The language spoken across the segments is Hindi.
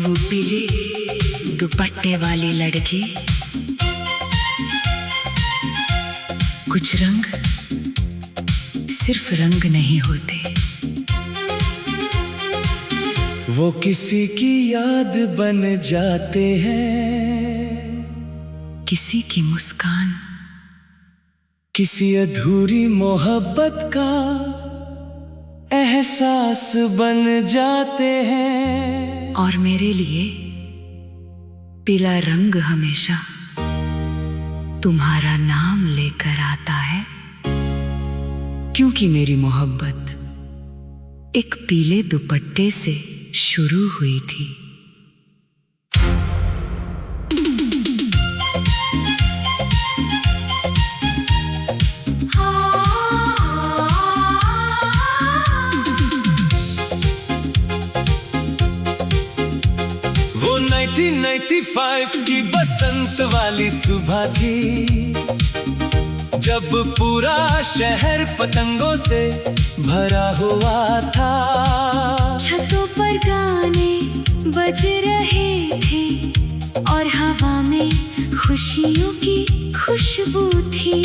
वो पीले दुपट्टे वाली लड़की, कुछ रंग सिर्फ रंग नहीं होते, वो किसी की याद बन जाते हैं, किसी की मुस्कान, किसी अधूरी मोहब्बत का एहसास बन जाते हैं। और मेरे लिए पीला रंग हमेशा तुम्हारा नाम लेकर आता है, क्योंकि मेरी मोहब्बत एक पीले दुपट्टे से शुरू हुई थी। वो 1995 की बसंत वाली सुबह थी, जब पूरा शहर पतंगों से भरा हुआ था। छतों पर गाने बज रहे थे और हवा में खुशियों की खुशबू थी।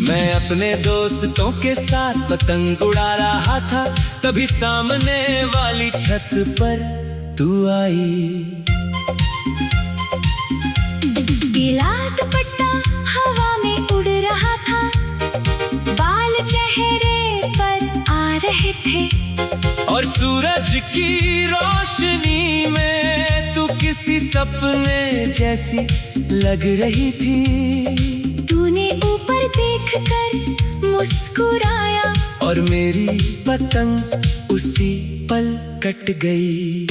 मैं अपने दोस्तों के साथ पतंग उड़ा रहा था, तभी सामने वाली छत पर तू आई। पीला दुपट्टा हवा में उड़ रहा था, बाल चेहरे पर आ रहे थे और सूरज की रोशनी में तू किसी सपने जैसी लग रही थी। तूने ऊपर देखकर मुस्कुराया और मेरी पतंग उसी पल कट गई।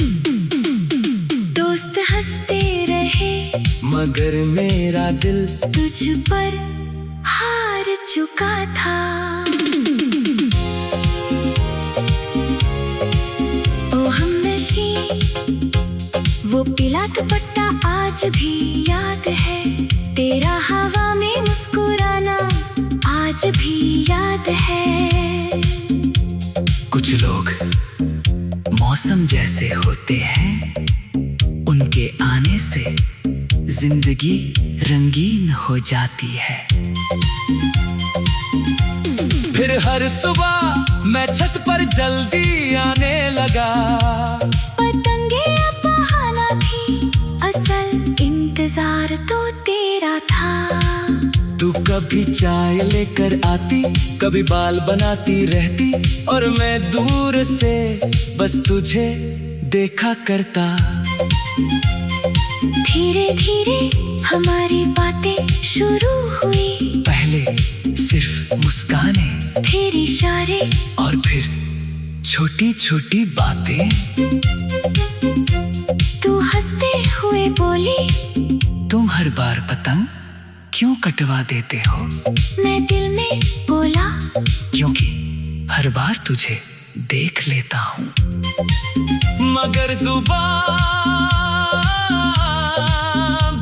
दोस्त हंसते रहे मगर मेरा दिल तुझ पर हार चुका था। ओ हमनशी, वो पीला दुपट्टा आज भी याद है, तेरा हवा में मुस्कुराना आज भी याद है। कुछ लोग मौसम जैसे होते हैं, उनके आने से जिंदगी रंगीन हो जाती है। फिर हर सुबह मैं छत पर जल्दी आने लगा। पतंगे अब बहाना थी, असल इंतजार तो तेरा था। तू कभी चाय लेकर आती, कभी बाल बनाती रहती, और मैं दूर से बस तुझे देखा करता। धीरे धीरे हमारी बातें शुरू हुई, पहले सिर्फ मुस्काने, फिर इशारे, और फिर छोटी छोटी बातें। तू हंसते हुए बोली, तुम हर बार पतंग क्यों कटवा देते हो? मैं दिल में बोला, क्योंकि हर बार तुझे देख लेता हूँ। मगर जुबान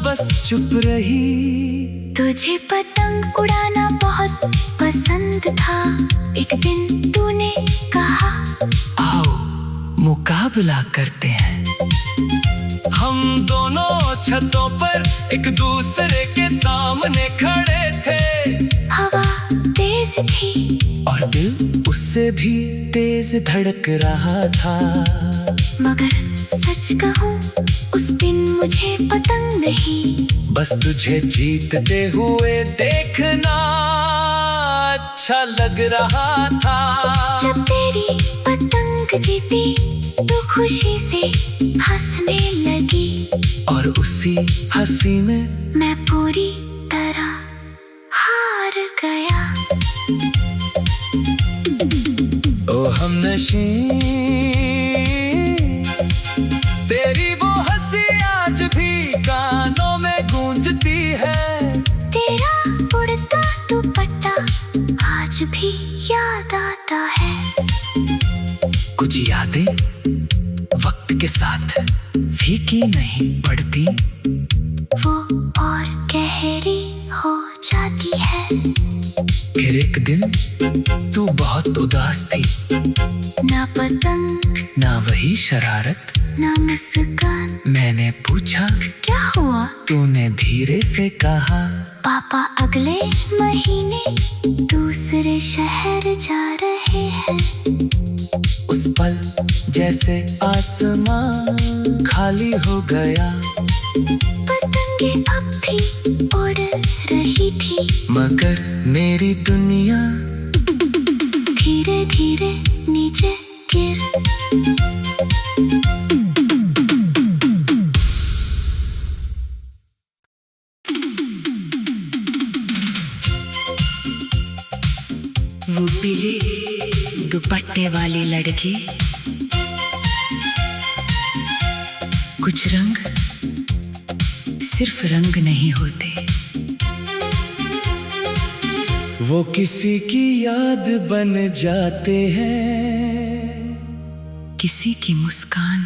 बस चुप रही। तुझे पतंग उड़ाना बहुत पसंद था। एक दिन तूने कहा, आओ मुकाबला करते हैं। हम दोनों छतों पर एक दूसरे के सामने खड़े थे। हवा तेज थी और दिल उससे भी तेज धड़क रहा था। मगर सच कहूँ, उस दिन मुझे पतंग नहीं, बस तुझे जीतते हुए देखना अच्छा लग रहा था। जब तेरी पतंग जीती तो खुशी से हंसने लगी, और उसी हंसी में मैं पूरी तरह हार गया। ओ हमनशी, तेरी वो हंसी आज भी कानों में गूंजती है। तेरा उड़ता दुपट्टा आज भी याद आता है। कुछ यादें वक्त के साथ फीकी नहीं पड़ती, वो और गहरी हो जाती है। फिर एक दिन तू बहुत उदास थी, ना पतंग ना वही शरारत, ना मुस्कान। मैंने पूछा क्या हुआ? तूने धीरे से कहा पापा अगले महीने दूसरे शहर जा रहे हैं। उस पल जैसे आसमां खाली हो गया। पतंगे अब भी उड़ रही थी, मगर मेरी दुनिया धीरे धीरे नीचे गिर। वो पीले दुपट्टे वाली लड़की, कुछ रंग सिर्फ रंग नहीं होते, वो किसी की याद बन जाते हैं। किसी की मुस्कान,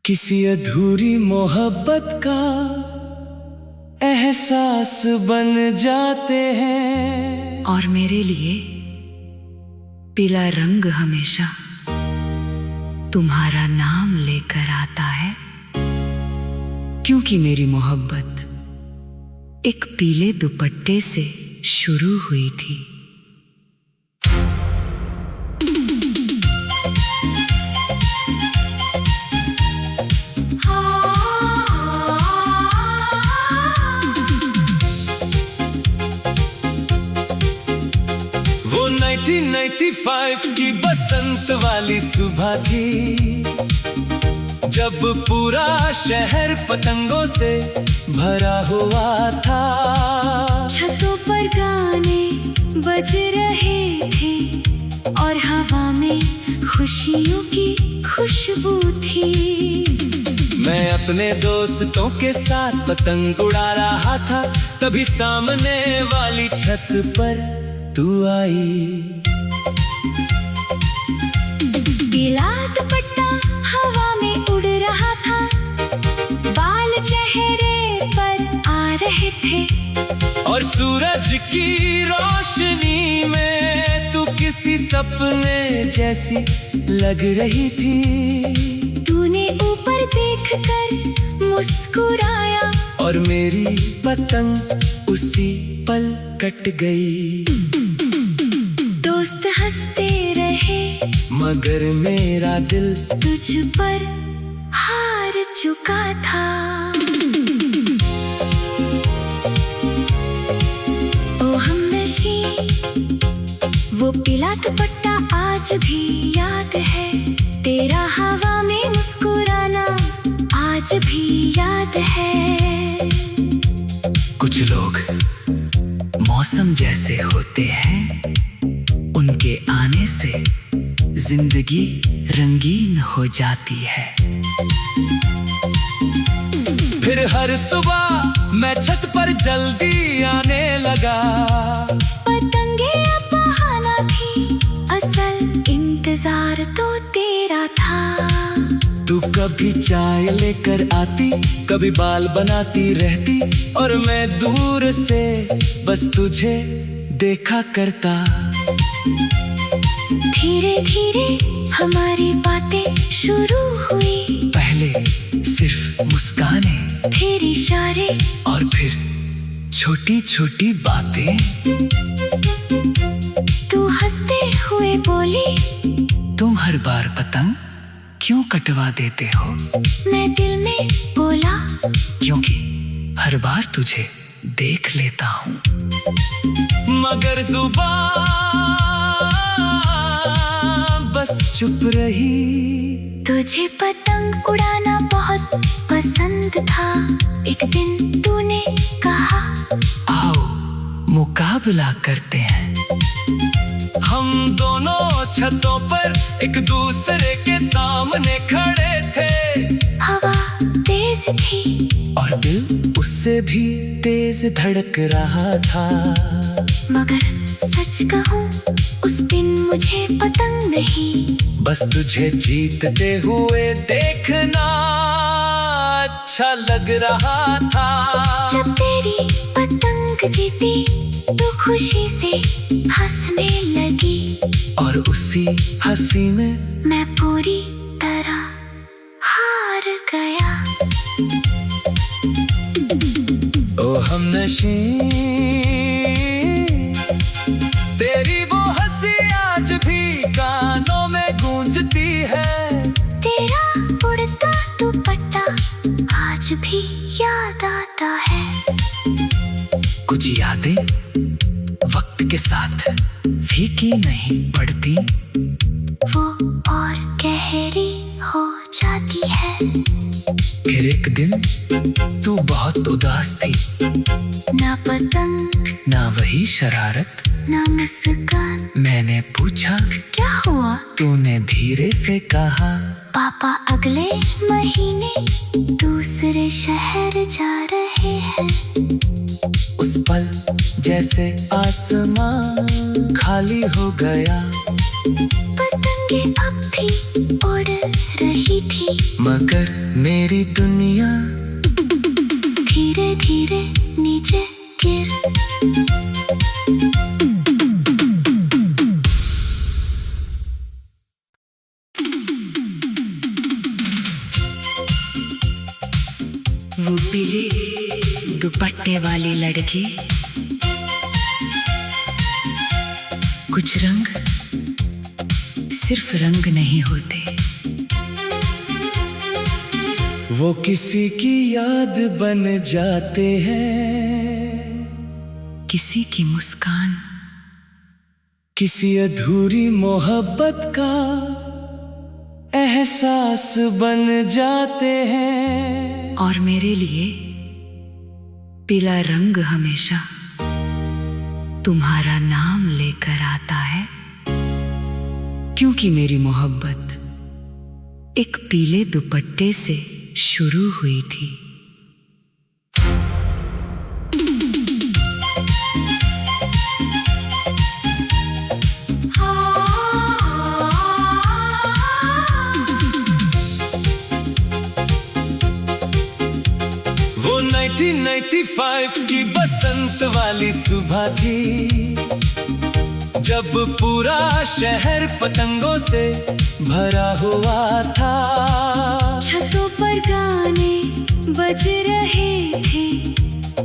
किसी अधूरी मोहब्बत का एहसास बन जाते हैं। और मेरे लिए पीला रंग हमेशा तुम्हारा नाम लेकर आता है, क्योंकि मेरी मोहब्बत एक पीले दुपट्टे से शुरू हुई थी। वो 1995 की बसंत वाली सुबह थी, जब पूरा शहर पतंगों से भरा हुआ था। छतों पर गाने बज रहे थे और हवा में खुशियों की खुशबू थी। मैं अपने दोस्तों के साथ पतंग उड़ा रहा था, तभी सामने वाली छत पर तू आई। पीला दुपट्टा हवा में उड़ रहा था, बाल चेहरे पर आ रहे थे, और सूरज की रोशनी में तू किसी सपने जैसी लग रही थी। तूने ऊपर देखकर मुस्कुराया और मेरी पतंग उसी पल कट गई। दोस्त हंसते रहे, मगर मेरा दिल तुझ पर हार चुका था। ओ हमनशी, वो पीला दुपट्टा आज भी याद है, तेरा हवा में मुस्कुराना आज भी याद है। कुछ लोग मौसम जैसे होते हैं, उनके आने से जिंदगी रंगीन हो जाती है। फिर हर सुबह मैं छत पर जल्दी आने लगा। पतंगे अब बहाना थी, असल इंतजार तो तेरा था। तू कभी चाय लेकर आती, कभी बाल बनाती रहती, और मैं दूर से बस तुझे देखा करता। धीरे धीरे हमारी बातें शुरू हुई, पहले सिर्फ मुस्काने, फिर इशारे, और फिर छोटी छोटी बातें। तू हंसते हुए बोली, तुम हर बार पतंग क्यों कटवा देते हो? मैं दिल में बोला, क्योंकि हर बार तुझे देख लेता हूँ। मगर जुबान बस चुप रही। तुझे पतंग उड़ाना बहुत पसंद था। एक दिन तूने कहा, आओ मुकाबला करते हैं। हम दोनों छतों पर एक दूसरे के सामने खड़े थे। हवा तेज थी और दिल उससे भी तेज धड़क रहा था। मगर सच कहूं, उस दिन मुझे पतंग नहीं, बस तुझे जीतते हुए देखना अच्छा लग रहा था। जब तेरी पतंग जीती तो खुशी से हंसने लगी, और उसी हंसी में मैं पूरी तरह फीकी नहीं पड़ती, वो और गहरी हो जाती है। फिर एक दिन तू बहुत उदास थी, ना पतंग ना वही शरारत। ना मुस्कान। मैंने पूछा क्या हुआ? तूने धीरे से कहा, पापा अगले महीने दूसरे शहर जा रहे हैं। उस पल जैसे आसमां खाली हो गया, पतंगे अब भी उड़ रही थी, मगर मेरी दुनिया धीरे धीरे नीचे गिर। वो पीले दुपट्टे वाली लड़की, कुछ रंग सिर्फ रंग नहीं होते, वो किसी की याद बन जाते हैं, किसी की मुस्कान, किसी अधूरी मोहब्बत का एहसास बन जाते हैं। और मेरे लिए पीला रंग हमेशा तुम्हारा नाम लेकर आता है, क्योंकि मेरी मोहब्बत एक पीले दुपट्टे से शुरू हुई थी। वो 1995 की बसंत वाली सुबह थी, जब पूरा शहर पतंगों से भरा हुआ था। छतों पर गाने बज रहे थे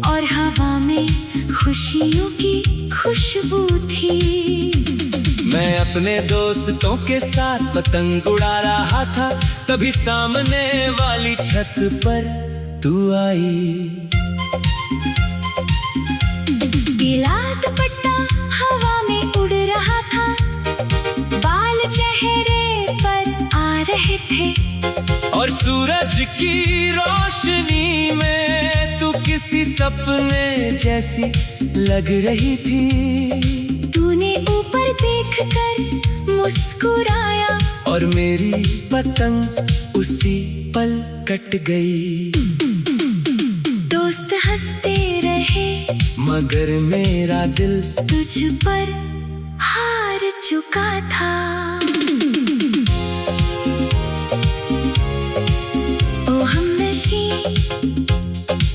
और हवा में खुशियों की खुशबू थी। मैं अपने दोस्तों के साथ पतंग उड़ा रहा था, तभी सामने वाली छत पर तू आई। पीला दुपट्टा हवा में उड़ रहा था, बाल चेहरे पर आ रहे थे, और सूरज की रोशनी में तू किसी सपने जैसी लग रही थी। तूने ऊपर देखकर मुस्कुराया, और मेरी पतंग उसी पल कट गई। दोस्त हंसते रहे, मगर मेरा दिल तुझ पर हार चुका था। ओ हमनशी,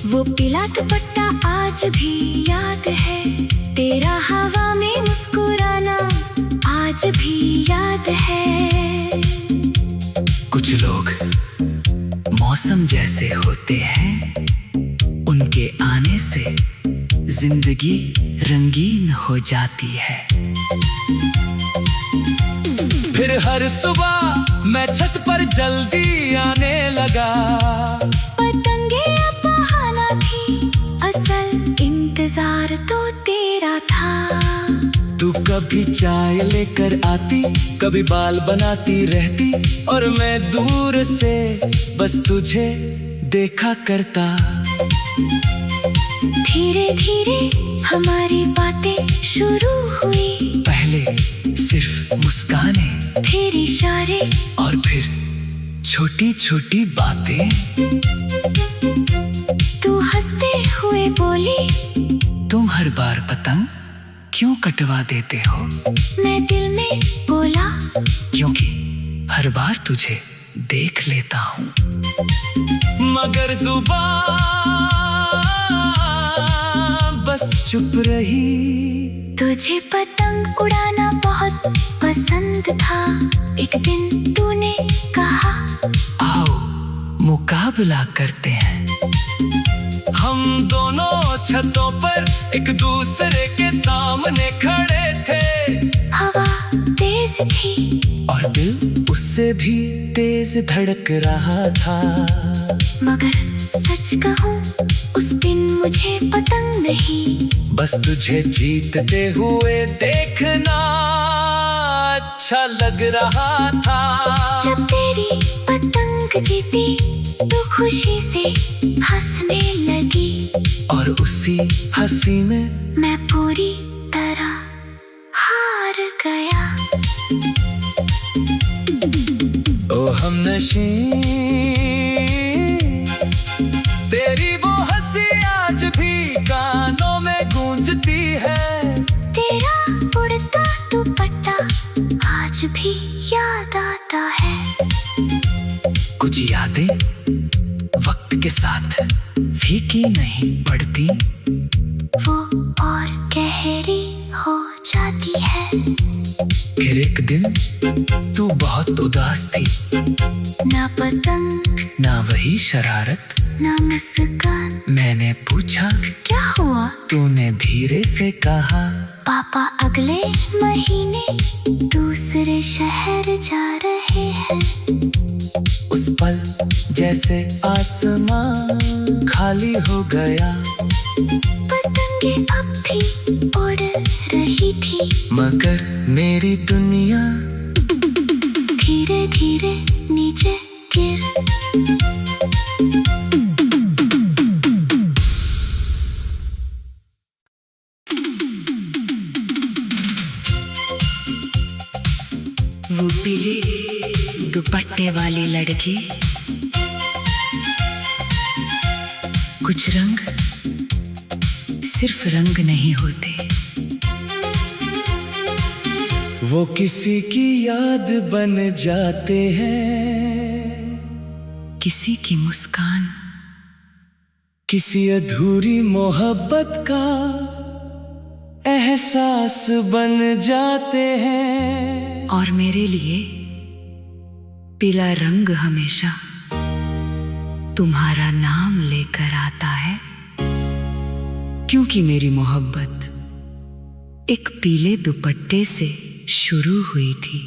वो पीला दुपट्टा आज भी याद है, तेरा हवा में मुस्कुराना आज भी याद है। कुछ लोग मौसम जैसे होते हैं, उनके आने से जिंदगी रंगीन हो जाती है। फिर हर सुबह मैं छत पर जल्दी आने लगा, पतंगे अब बहाना थी, असल इंतजार तो तेरा था। तू कभी चाय लेकर आती, कभी बाल बनाती रहती, और मैं दूर से बस तुझे देखा करता। धीरे धीरे हमारी बातें शुरू हुई, पहले सिर्फ मुस्काने, फिर इशारे, और फिर छोटी छोटी बातें। तू हंसते हुए बोली, तुम हर बार पतंग क्यों कटवा देते हो? मैं दिल में बोला, क्योंकि हर बार तुझे देख लेता हूँ। मगर जुबान बस चुप रही। तुझे पतंग उड़ाना बहुत पसंद था, एक दिन तूने कहा, आओ मुकाबला करते हैं। हम दोनों छतों पर एक दूसरे के सामने खड़े थे, हवा तेज थी और दिल उससे भी तेज धड़क रहा था। मगर सच कहूँ, उस दिन मुझे पतंग नहीं बस तुझे जीतते हुए देखना अच्छा लग रहा था। जब तेरी पतंग जीती तो खुशी से हंसने लगी, और उसी हंसी में मैं पूरी तरह हार गया। ओ हमनशी, तेरी वो हंसी आज भी कानों में गूंजती है। तेरा उड़ता दुपट्टा आज भी याद आता है। कुछ यादें वक्त के साथ फीकी नहीं पड़ती, वो और गहरी हो जाती है। फिर एक दिन तू बहुत उदास थी, ना पतंग ना वही शरारत, ना मुस्कान। मैंने पूछा क्या हुआ? तूने धीरे से कहा, पापा अगले महीने दूसरे शहर जा रहे हैं। उस पल जैसे आसमां खाली हो गया। पतंगे अब भी उड़ रही थी, मगर मेरी दुनिया धीरे धीरे नीचे गिर। वो पीले दुपट्टे वाली लड़की, कुछ रंग सिर्फ रंग नहीं होते, वो किसी की याद बन जाते हैं। किसी की मुस्कान, किसी अधूरी मोहब्बत का एहसास बन जाते हैं। और मेरे लिए पीला रंग हमेशा तुम्हारा नाम लेकर आता है, क्योंकि मेरी मोहब्बत एक पीले दुपट्टे से शुरू हुई थी।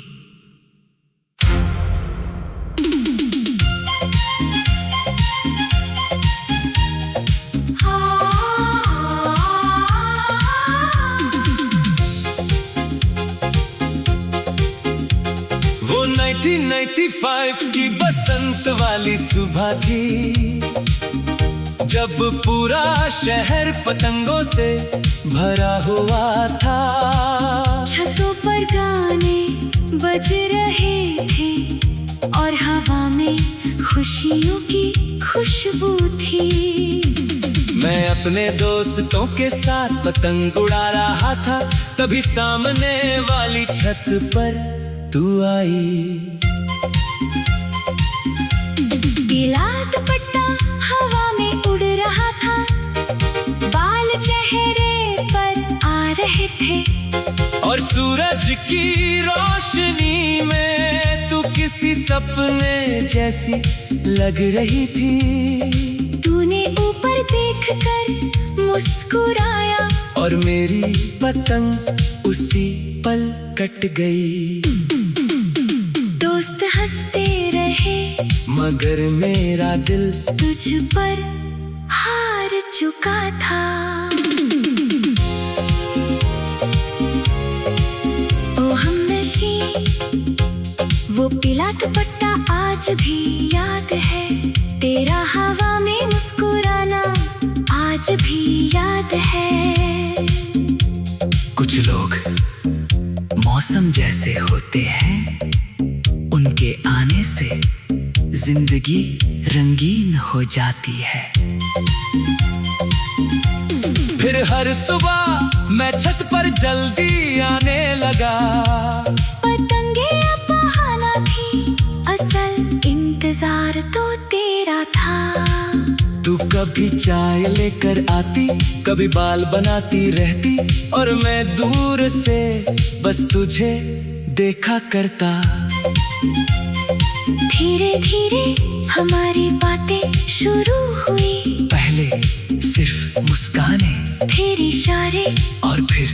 वो 1995 की बसंत वाली सुबह थी, जब पूरा शहर पतंगों से भरा हुआ था। छतों पर गाने बज रहे थे और हवा में खुशियों की खुशबू थी। मैं अपने दोस्तों के साथ पतंग उड़ा रहा था, तभी सामने वाली छत पर तू आई। पीला दुपट्टा हवा में उड़ रहा था, बाल चेहरे पर आ रहे थे, और सूरज की रोशनी में तू किसी सपने जैसी लग रही थी। तूने ऊपर देखकर मुस्कुराया, और मेरी पतंग उसी पल कट गई। दोस्त हंसते रहे, मगर मेरा दिल तुझ पर हार चुका था। ओ हमनशी, वो पीला दुपट्टा आज भी याद है। तेरा हवा में मुस्कुराना आज भी याद है। कुछ लोग मौसम जैसे होते हैं, उनके आने से जिंदगी रंगीन हो जाती है। फिर हर सुबह मैं छत पर जल्दी आने लगा। पतंगे अब बहाना थी, असल इंतजार तो तेरा था। तू कभी चाय लेकर आती, कभी बाल बनाती रहती, और मैं दूर से बस तुझे देखा करता। धीरे धीरे हमारी बातें शुरू हुई, पहले सिर्फ मुस्कानें, फिर इशारे, और फिर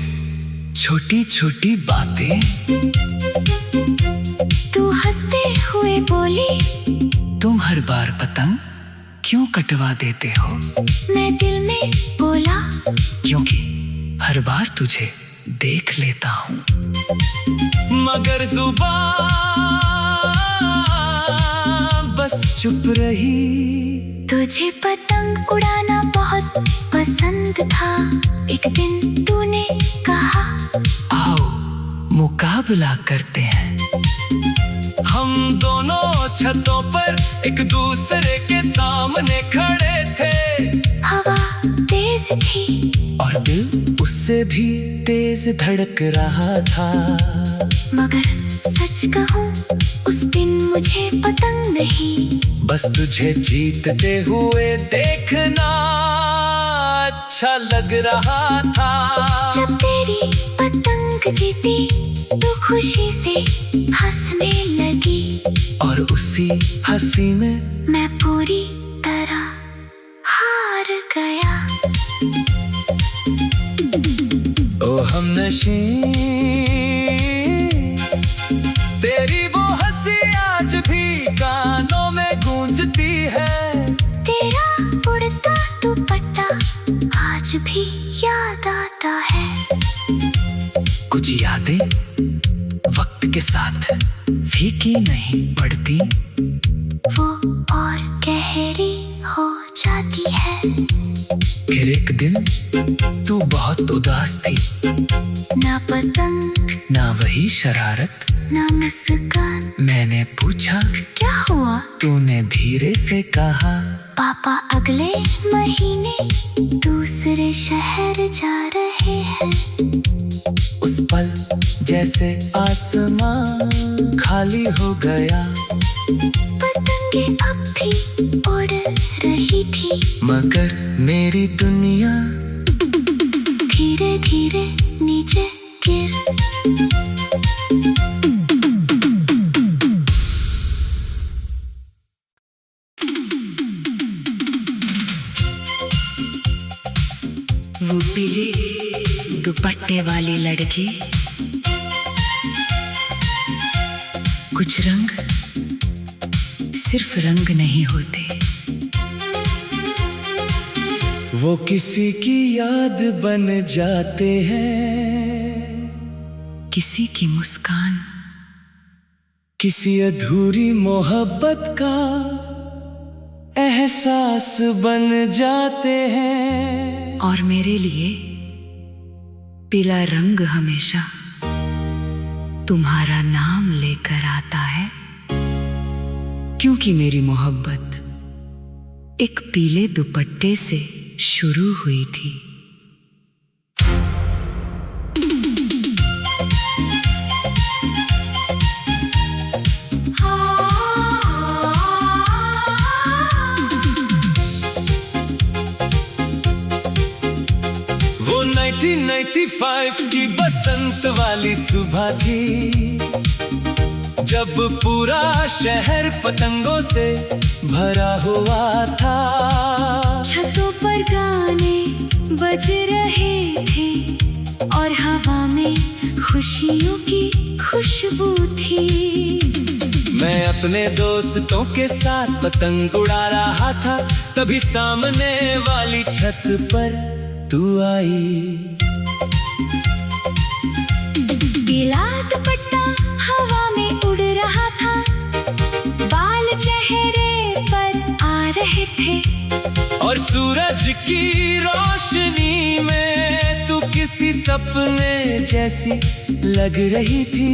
छोटी छोटी बातें। तू हंसते हुए बोली, तुम हर बार पतंग क्यों कटवा देते हो? मैं दिल में बोला, क्योंकि हर बार तुझे देख लेता हूँ, मगर जुबान बस चुप रही। तुझे पतंग उड़ाना बहुत पसंद था, एक दिन तूने कहा आओ मुकाबला करते हैं। हम दोनों छतों पर एक दूसरे के सामने खड़े थे। हवा तेज थी और दिल उससे भी तेज धड़क रहा था। मगर सच कहूँ उस दिन मुझे पतंग नहीं, बस तुझे जीतते हुए देखना अच्छा लग रहा था। जब तेरी पतंग जीती तो खुशी से हंसने लगी, और उसी हंसी में मैं पूरी तरह हार गया। ओ हमनशी, तेरी वो हंसी आज भी कानों में गूंजती है। तेरा उड़ता दुपट्टा आज भी याद आता है। कुछ यादें वक्त के साथ फीकी नहीं पड़ती, वो और गहरी हो जाती है। फिर एक दिन तू बहुत उदास थी, ना पतंग ना वही शरारत, ना मुस्कान। मैंने पूछा क्या हुआ? तूने धीरे से कहा पापा अगले महीने दूसरे शहर जा रहे हैं। उस पल जैसे आसमां खाली हो गया। पतंगे अब भी उड़ रही थी, मगर मेरी दुनिया धीरे धीरे नीचे गिर। वो पीले दुपट्टे वाली लड़की, कुछ रंग सिर्फ रंग नहीं होते, वो किसी की याद बन जाते हैं। किसी की मुस्कान, किसी अधूरी मोहब्बत का एहसास बन जाते हैं। और मेरे लिए पीला रंग हमेशा तुम्हारा नाम लेकर आता है, क्योंकि मेरी मोहब्बत एक पीले दुपट्टे से शुरू हुई थी। वो 1995 की बसंत वाली सुबह थी, जब पूरा शहर पतंगों से भरा हुआ था। छतों पर गाने बज रहे थे और हवा में खुशियों की खुशबू थी। मैं अपने दोस्तों के साथ पतंग उड़ा रहा था, तभी सामने वाली छत पर तू आई। पीला दुपट्टा हवा में उड़ रहा था, बाल चेहरे पर आ रहे थे, और सूरज की रोशनी में तू किसी सपने जैसी लग रही थी।